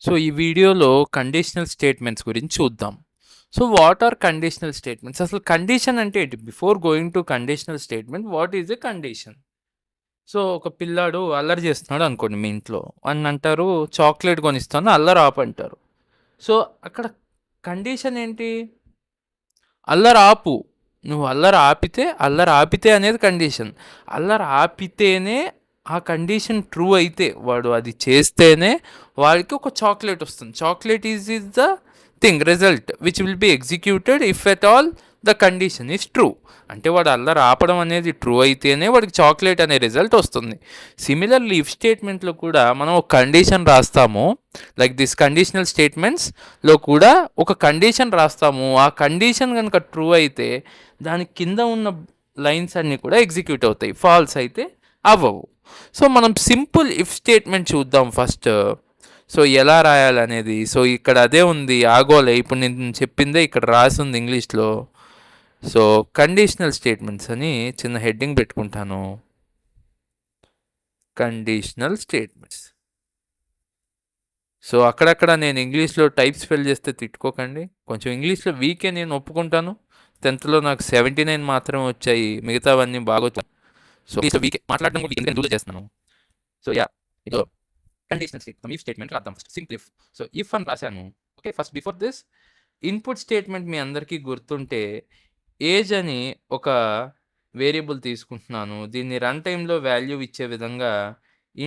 So ఈ వీడియోలో conditional statements గురించి చూద్దాం. So what are conditional statements? అసలు కండిషన్ అంటే ఏంటి? Before going to conditional statement, what is a condition? So ఒక పిల్లాడు అల్లరి చేస్తున్నాడు అనుకోండి మీ ఇంట్లో. అని అంటారు చాక్లెట్ కొనిస్తాను, అల్లరి ఆపంటారు. సో అక్కడ కండిషన్ ఏంటి? అల్లరి ఆపు. నువ్వు అల్లరి ఆపితే అనేది కండిషన్. అల్లరి ఆపితేనే ఆ కండిషన్ ట్రూ అయితే, వాడు అది చేస్తేనే వాడికి ఒక చాక్లెట్ వస్తుంది. Chocolate is the thing result which will be executed if at all the condition is true. అంటే వాడు అల్లరి ఆపడం అనేది ట్రూ అయితేనే వాడికి చాక్లెట్ అనే రిజల్ట్ వస్తుంది. సిమిలర్లీ ఇఫ్ స్టేట్మెంట్లో కూడా మనం ఒక కండిషన్ రాస్తాము. లైక్ దిస్ కండిషనల్ స్టేట్మెంట్స్లో కూడా ఒక కండిషన్ రాస్తాము. ఆ కండిషన్ కనుక ట్రూ అయితే దాని కింద ఉన్న లైన్స్ అన్నీ కూడా ఎగ్జిక్యూట్ అవుతాయి. ఫాల్స్ అయితే అవ్వవు. సో మనం సింపుల్ ఇఫ్ స్టేట్మెంట్ చూద్దాం ఫస్ట్. సో ఎలా రాయాలనేది. సో ఇక్కడ అదే ఉంది, ఆగోలే. ఇప్పుడు నేను చెప్పిందే ఇక్కడ రాసి ఉంది ఇంగ్లీష్లో. సో కండిషనల్ స్టేట్మెంట్స్ అని చిన్న హెడ్డింగ్ పెట్టుకుంటాను. Conditional statements. సో అక్కడక్కడ నేను ఇంగ్లీష్లో టైప్ స్పెల్ చేస్తే తిట్టుకోకండి. కొంచెం ఇంగ్లీష్లో వీకే, నేను ఒప్పుకుంటాను. 10th నాకు 79 మాత్రమే వచ్చాయి, మిగతావన్నీ బాగా వచ్చాయి. సో వీకే మాట్లాడడం కూడా వీకెండ్ ఎందుకు చేస్తున్నాను. సో యా, ఇదో కండిషనల్ స్టేట్మెంట్. ఇఫ్ స్టేట్మెంట్ రాద్దాం first. Simple if. So if అని రాశాను. Okay, first before this input statement మీ అందరికీ గుర్తుంటే ఏజ్ అని ఒక వేరియబుల్ తీసుకుంటున్నాను. దీన్ని రన్ టైంలో వాల్యూ ఇచ్చే విధంగా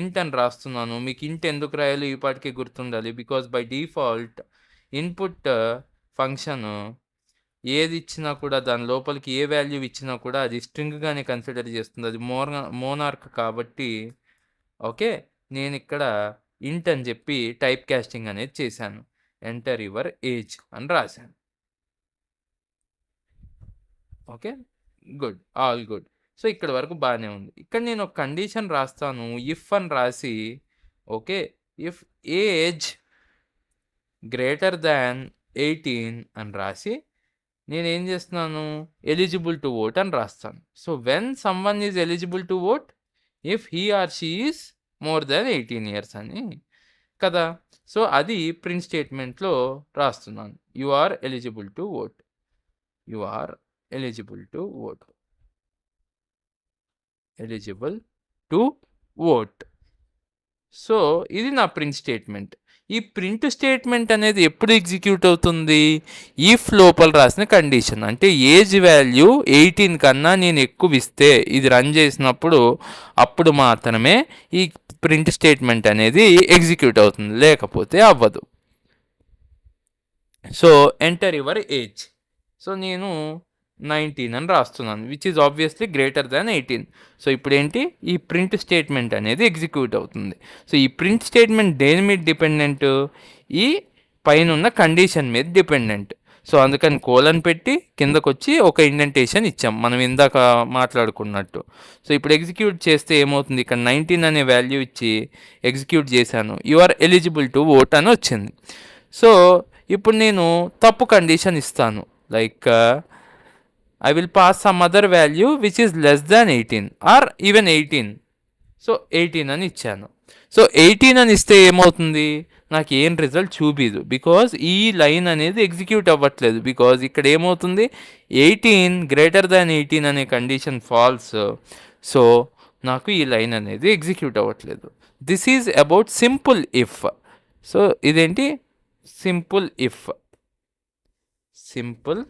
ఇంట్ అని రాస్తున్నాను. మీకు ఇంట్ ఎందుకు రాయాలో ఈ పాటికి గుర్తుండాలి. Because by default input function ఏది ఇచ్చినా కూడా, దాని లోపలికి ఏ వాల్యూ ఇచ్చినా కూడా అది స్ట్రింగ్గానే కన్సిడర్ చేస్తుంది. అది మోనార్క్ కాబట్టి. ఓకే, నేను ఇక్కడ ఇంట్ అని చెప్పి టైప్ కాస్టింగ్ అనేది చేశాను. ఎంటర్ యువర్ ఏజ్ అని రాశాను. Okay, good, all good. So ఇక్కడ వరకు బాగానే ఉంది. ఇక్కడ నేను ఒక కండిషన్ రాస్తాను. ఇఫ్ అని రాసి, okay, if age greater than 18 అని రాసి నేనేం చేస్తున్నాను, ఎలిజిబుల్ టు ఓట్ అని రాస్తాను. So when someone is eligible to vote if he or she is more than 18 years అని కదా. సో అది ప్రింట్ స్టేట్మెంట్లో రాస్తున్నాను. You are eligible to vote. You are eligible to vote. Eligible to vote. So ఇది నా print statement. ఈ print statement అనేది ఎప్పుడు ఎగ్జిక్యూట్ అవుతుంది? ఇఫ్ లోపల రాసిన కండిషన్. అంటే ఏజ్ వాల్యూ 18 కన్నా నేను ఎక్కువ ఇస్తే ఇది రన్ చేసినప్పుడు అప్పుడు మాత్రమే ఈ ప్రింట్ స్టేట్మెంట్ అనేది ఎగ్జిక్యూట్ అవుతుంది, లేకపోతే అవ్వదు. So enter your age. So నేను 19 అని రాస్తున్నాను, which is obviously greater than 18. So ఇప్పుడు ఏంటి, ఈ ప్రింట్ స్టేట్మెంట్ అనేది ఎగ్జిక్యూట్ అవుతుంది. సో ఈ ప్రింట్ స్టేట్మెంట్ దేని మీద డిపెండెంట్? ఈ పైన ఉన్న కండిషన్ మీద డిపెండెంట్. సో అందుకని కోలన్ పెట్టి కిందకు వచ్చి ఒక ఇండెంటేషన్ ఇచ్చాం మనం ఇందాక మాట్లాడుకున్నట్టు. సో ఇప్పుడు ఎగ్జిక్యూట్ చేస్తే ఏమవుతుంది, ఇక్కడ 19 అనే వాల్యూ ఇచ్చి ఎగ్జిక్యూట్ చేశాను. You are eligible to vote అని వచ్చింది. సో ఇప్పుడు నేను తప్పు కండిషన్ ఇస్తాను. Like I will pass some other value which is less than 18 or even 18. So 18 అని ఇచ్చాను. సో 18 అని ఇస్తే ఏమవుతుంది, నాకు ఏం రిజల్ట్ చూపిదు. బికాజ్ ఈ లైన్ అనేది ఎగ్జిక్యూట్ అవ్వట్లేదు. బికాజ్ ఇక్కడ ఏమవుతుంది, 18 గ్రేటర్ దాన్ 18 అనే కండిషన్ ఫాల్స్. సో నాకు ఈ లైన్ అనేది ఎగ్జిక్యూట్ అవ్వట్లేదు. This is about simple if. So ఇదేంటి, simple if. Simple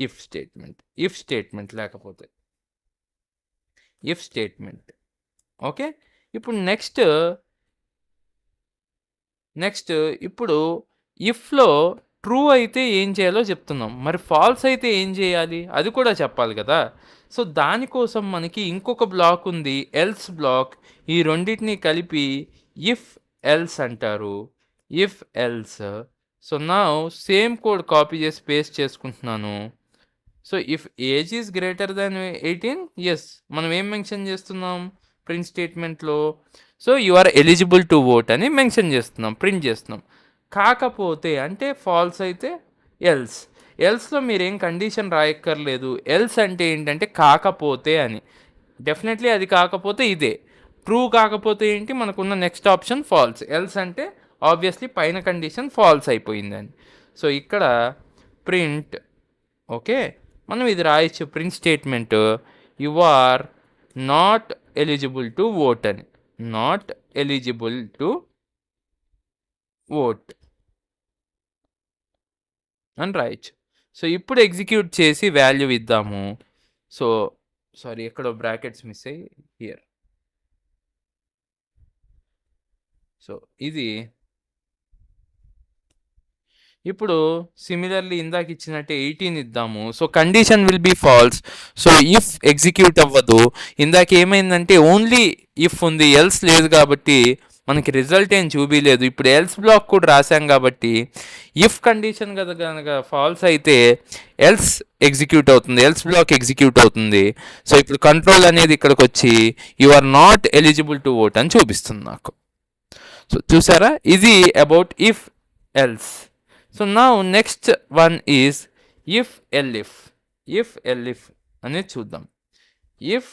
if statement. If statement లేకపోతే ఇఫ్ స్టేట్మెంట్. ఓకే, ఇప్పుడు నెక్స్ట్ ఇప్పుడు ఇఫ్లో ట్రూ అయితే ఏం చేయాలో చెప్తున్నాం. మరి ఫాల్స్ అయితే ఏం చేయాలి అది కూడా చెప్పాలి కదా. సో దానికోసం మనకి ఇంకొక బ్లాక్ ఉంది, ఎల్స్ బ్లాక్. ఈ రెండింటిని కలిపి ఇఫ్ ఎల్స్ అంటారు. If else. సో నా సేమ్ కోడ్ కాపీ చేసి పేస్ట్ చేసుకుంటున్నాను. So if age is greater than 18, yes, మనం ఏం మెన్షన్ చేస్తున్నాం ప్రింట్ స్టేట్మెంట్లో? So you are eligible to vote అని మెన్షన్ చేస్తున్నాం, ప్రింట్ చేస్తున్నాం. కాకపోతే అంటే ఫాల్స్ అయితే ఎల్స్. ఎల్స్లో మీరేం కండిషన్ రాయక్కర్లేదు. ఎల్స్ అంటే ఏంటంటే కాకపోతే అని. డెఫినెట్లీ అది కాకపోతే ఇదే. ట్రూ కాకపోతే ఏంటి, మనకున్న నెక్స్ట్ ఆప్షన్ ఫాల్స్. ఎల్స్ అంటే ఆబ్వియస్లీ పైన కండిషన్ ఫాల్స్ అయిపోయిందని. సో ఇక్కడ ప్రింట్, ఓకే, మనం ఇది రాయొచ్చు print statement you are not eligible to vote అని, నాట్ ఎలిజిబుల్ టు ఓట్ అని రాయొచ్చు. సో ఇప్పుడు ఎగ్జిక్యూట్ చేసి వాల్యూ ఇద్దాము. సో సారీ, ఎక్కడో బ్రాకెట్స్ మిస్ అయ్యి హియర్. సో ఇది ఇప్పుడు సిమిలర్లీ ఇందాక ఇచ్చినట్టే 18 ఇద్దాము. So condition will be false. So if execute అవ్వదు. ఇందాక ఏమైందంటే ఓన్లీ ఇఫ్ ఉంది, ఎల్స్ లేదు కాబట్టి మనకి రిజల్ట్ ఏం చూపించలేదు. ఇప్పుడు ఎల్స్ బ్లాక్ కూడా రాసాం కాబట్టి ఇఫ్ కండిషన్ కనుక ఫాల్స్ అయితే ఎల్స్ ఎగ్జిక్యూట్ అవుతుంది, ఎల్స్ బ్లాక్ ఎగ్జిక్యూట్ అవుతుంది. సో ఇప్పుడు కంట్రోల్ అనేది ఇక్కడికి వచ్చి you are not eligible to vote అని చూపిస్తుంది నాకు. సో చూసారా, ఇది about if else. So now next one is if elif. If elif అనేది చూద్దాం. If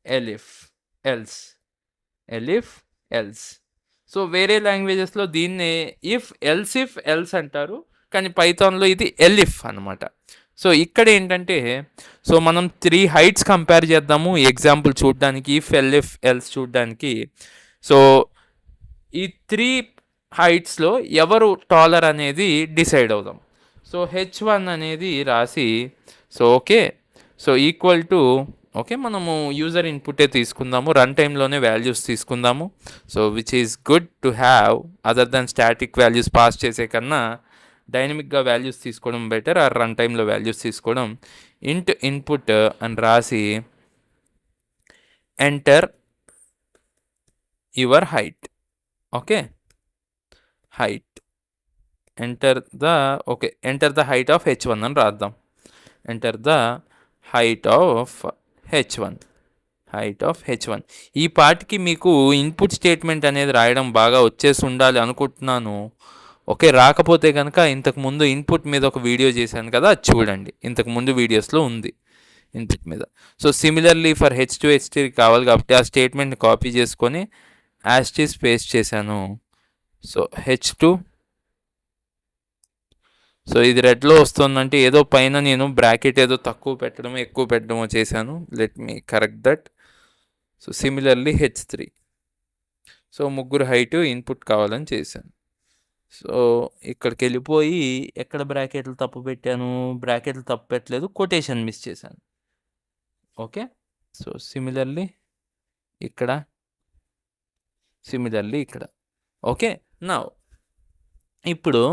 elif else, elif else. So వేరే లాంగ్వేజెస్లో దీన్నే ఇఫ్ ఎల్స్ అంటారు, కానీ పైథాన్లో ఇది ఎల్ఇఫ్ అనమాట. సో ఇక్కడ ఏంటంటే, సో మనం 3 హైట్స్ కంపేర్ చేద్దాము ఎగ్జాంపుల్ చూడడానికి, ఇఫ్ ఎల్ఇఫ్ ఎల్స్ చూడడానికి. సో ఈ 3 హైట్స్లో ఎవరు టాలర్ అనేది డిసైడ్ అవుదాం. సో h1 అనేది రాసి, so okay, so equal to, okay, మనము యూజర్ ఇన్పుటే తీసుకుందాము, రన్ టైంలోనే వాల్యూస్ తీసుకుందాము. So which is good to have, other than static values pass చేసే కన్నా డైనమిక్గా వాల్యూస్ తీసుకోవడం బెటర్, ఆ రన్ టైంలో వాల్యూస్ తీసుకోవడం. ఇంట్ ఇన్పుట్ అని రాసి enter your height, okay, height, enter the height of h1 అని రాద్దాం. Enter the height of h1. ఈ పార్ట్కి మీకు ఇన్పుట్ స్టేట్మెంట్ అనేది రాయడం బాగా వచ్చేసి ఉండాలి అనుకుంటున్నాను. ఓకే, రాకపోతే కనుక ఇంతకుముందు ఇన్పుట్ మీద ఒక వీడియో చేశాను కదా, అది చూడండి, ఇంతకుముందు వీడియోస్లో ఉంది ఇన్పుట్ మీద. So similarly for h2 h3 కావాలి కాబట్టి ఆ స్టేట్మెంట్ని కాపీ చేసుకొని యాస్టీస్ పేస్ట్ చేశాను. సో h2, సో ఇది రెడ్లో వస్తుందంటే ఏదో పైన నేను బ్రాకెట్ ఏదో తక్కువ పెట్టడమో ఎక్కువ పెట్టడమో చేశాను. Let me correct that. So similarly h3, so ముగ్గురు హైట్ ఇన్పుట్ కావాలని చేశాను. సో ఇక్కడికి వెళ్ళిపోయి ఎక్కడ బ్రాకెట్లు తప్పు పెట్టాను, బ్రాకెట్లు తప్పు పెట్టలేదు, కొటేషన్ మిస్ చేశాను. ఓకే, సో సిమిలర్లీ ఇక్కడ, సిమిలర్లీ ఇక్కడ. ఓకే, నా ఇప్పుడు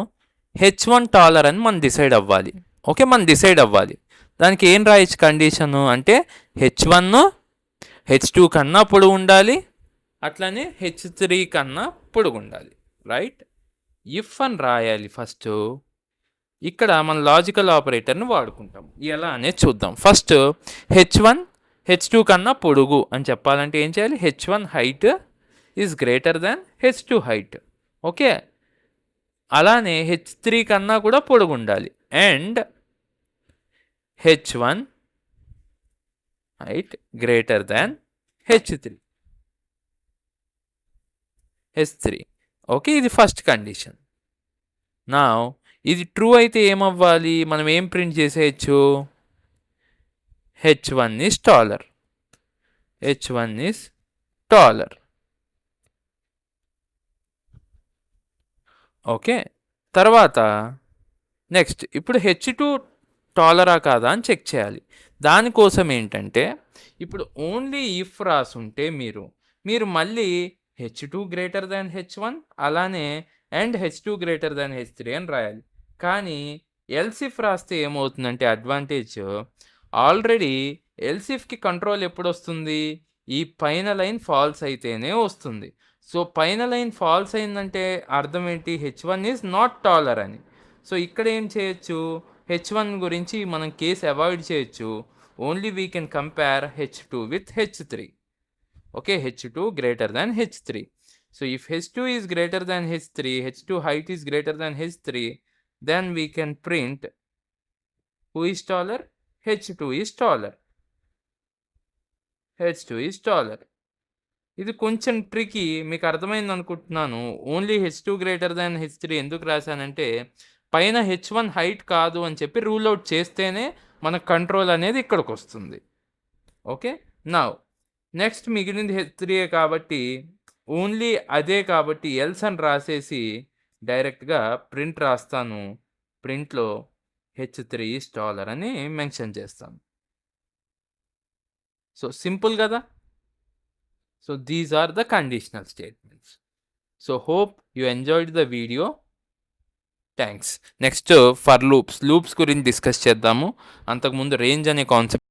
h1 టాలర్ అని మనం డిసైడ్ అవ్వాలి. ఓకే, మనం డిసైడ్ అవ్వాలి. దానికి ఏం రాయొచ్చు కండిషను అంటే h1 h2 కన్నా పొడుగు ఉండాలి, అట్లానే h3 కన్నా పొడుగు ఉండాలి, రైట్? ఇఫ్ అని రాయాలి ఫస్ట్. ఇక్కడ మన లాజికల్ ఆపరేటర్ని వాడుకుంటాం. ఎలా అనేది చూద్దాం. ఫస్ట్ h1 h2 కన్నా పొడుగు అని చెప్పాలంటే ఏం చేయాలి? h1 height is greater than h2 height. Okay, అలానే h3 కన్నా కూడా పొడుగు ఉండాలి. And h1 height greater than h3. Okay, ఇది ఫస్ట్ కండిషన్. నా ఇది ట్రూ అయితే ఏమవ్వాలి? మనం ఏం ప్రింట్ చేసేయచ్చు? h1 is taller. h1 is taller. Okay, తర్వాత నెక్స్ట్ ఇప్పుడు h2 టాలరా కాదా అని చెక్ చేయాలి. దానికోసం ఏంటంటే ఇప్పుడు ఓన్లీ ఇఫ్ రాసుంటే మీరు మళ్ళీ h2 గ్రేటర్ దాన్ h1 అలానే and h2 greater than h3 అని రాయాలి. కానీ ఎల్సిఫ్ రాస్తే ఏమవుతుందంటే అడ్వాంటేజ్, ఆల్రెడీ ఎల్సిఫ్కి కంట్రోల్ ఎప్పుడు వస్తుంది? ఈ పైన లైన్ ఫాల్స్ అయితేనే వస్తుంది. సో పైన లైన్ ఫాల్స్ అయిందంటే అర్థం ఏంటి? h1 ఈజ్ నాట్ టాలర్ అని. సో ఇక్కడ ఏం చేయొచ్చు? h1 గురించి మనం కేసు అవాయిడ్ చేయొచ్చు. Only we can compare h2 with h3. Okay, h2 greater than h3. So if h2 is greater than h3, h2 height is greater than h3, then we can print who is taller? h2 is taller. h2 is taller. ఇది కొంచెం tricky. మీకు అర్థమైందనుకుంటున్నాను. Only H2 greater than H3 ఎందుకు రాశానంటే, పైన H1 height కాదు అని చెప్పి rule out చేస్తేనే మనకు కంట్రోల్ అనేది ఇక్కడికొస్తుంది. ఓకే. నౌ నెక్స్ట్ మిగిలింది H3 కాబట్టి ఓన్లీ అదే కాబట్టి ఎల్స్ అని రాసేసి డైరెక్ట్‌గా ప్రింట్ రాస్తాను. ప్రింట్‌లో H3 ఈస్ టాలర్ అని మెన్షన్ చేస్తాను. సో సింపుల్ గదా! So these are the conditional statements. So hope you enjoyed the video. Thanks. Next for loops గురించి డిస్కస్ చేద్దాము. అంతకుముందు రేంజ్ అనే కాన్సెప్ట్